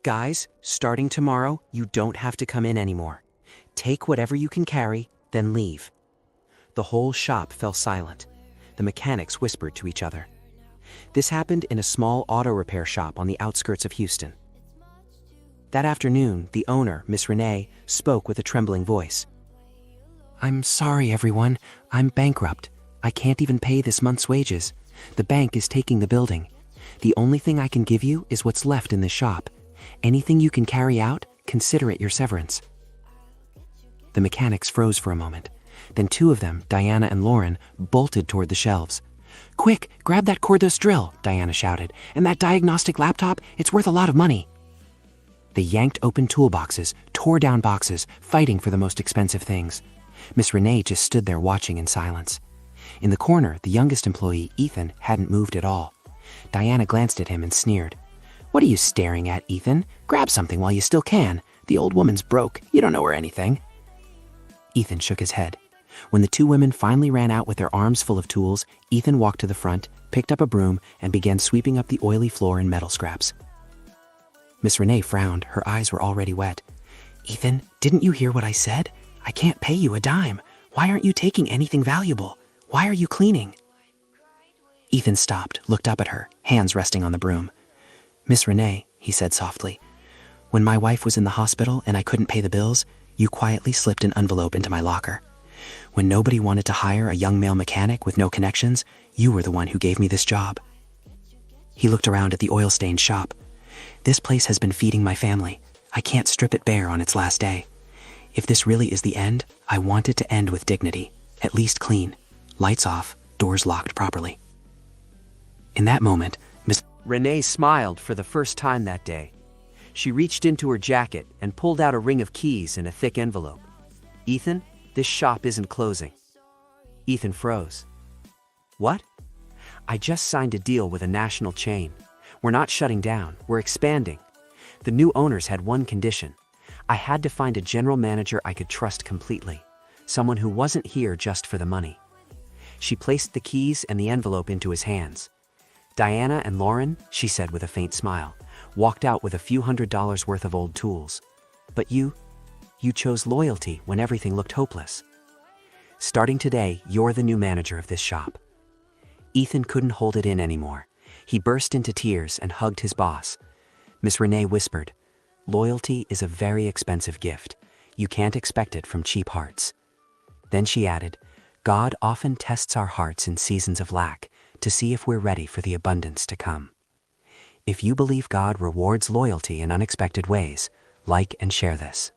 Guys, starting tomorrow, you don't have to come in anymore. Take whatever you can carry, then leave. The whole shop fell silent. The mechanics whispered to each other. This happened in a small auto repair shop on the outskirts of Houston. That afternoon, the owner, Miss Renee, spoke with a trembling voice. "I'm sorry, everyone. I'm bankrupt. I can't even pay this month's wages. The bank is taking the building. The only thing I can give you is what's left in the shop. Anything you can carry out, consider it your severance." The mechanics froze for a moment. Then two of them, Diana and Lauren, bolted toward the shelves. "Quick, grab that cordless drill," Diana shouted, "and that diagnostic laptop, it's worth a lot of money." They yanked open toolboxes, tore down boxes, fighting for the most expensive things. Miss Renee just stood there watching in silence. In the corner, the youngest employee, Ethan, hadn't moved at all. Diana glanced at him and sneered. "What are you staring at, Ethan? Grab something while you still can. The old woman's broke. You don't know her anything." Ethan shook his head. When the two women finally ran out with their arms full of tools, Ethan walked to the front, picked up a broom, and began sweeping up the oily floor and metal scraps. Miss Renee frowned. Her eyes were already wet. "Ethan, didn't you hear what I said? I can't pay you a dime. Why aren't you taking anything valuable? Why are you cleaning?" Ethan stopped, looked up at her, hands resting on the broom. "Miss Renee," he said softly, "when my wife was in the hospital and I couldn't pay the bills, you quietly slipped an envelope into my locker. When nobody wanted to hire a young male mechanic with no connections, you were the one who gave me this job." He looked around at the oil-stained shop. "This place has been feeding my family. I can't strip it bare on its last day. If this really is the end, I want it to end with dignity, at least clean. Lights off, doors locked properly." In that moment, Miss Renee smiled for the first time that day. She reached into her jacket and pulled out a ring of keys in a thick envelope. "Ethan, this shop isn't closing." Ethan froze. "What?" "I just signed a deal with a national chain. We're not shutting down, we're expanding. The new owners had one condition. I had to find a general manager I could trust completely, someone who wasn't here just for the money." She placed the keys and the envelope into his hands. "Diana and Lauren," she said with a faint smile, "walked out with a few $100s worth of old tools. But you chose loyalty when everything looked hopeless. Starting today, you're the new manager of this shop." Ethan couldn't hold it in anymore. He burst into tears and hugged his boss. Miss Renee whispered, "Loyalty is a very expensive gift. You can't expect it from cheap hearts." Then she added, "God often tests our hearts in seasons of lack to see if we're ready for the abundance to come." If you believe God rewards loyalty in unexpected ways, like and share this.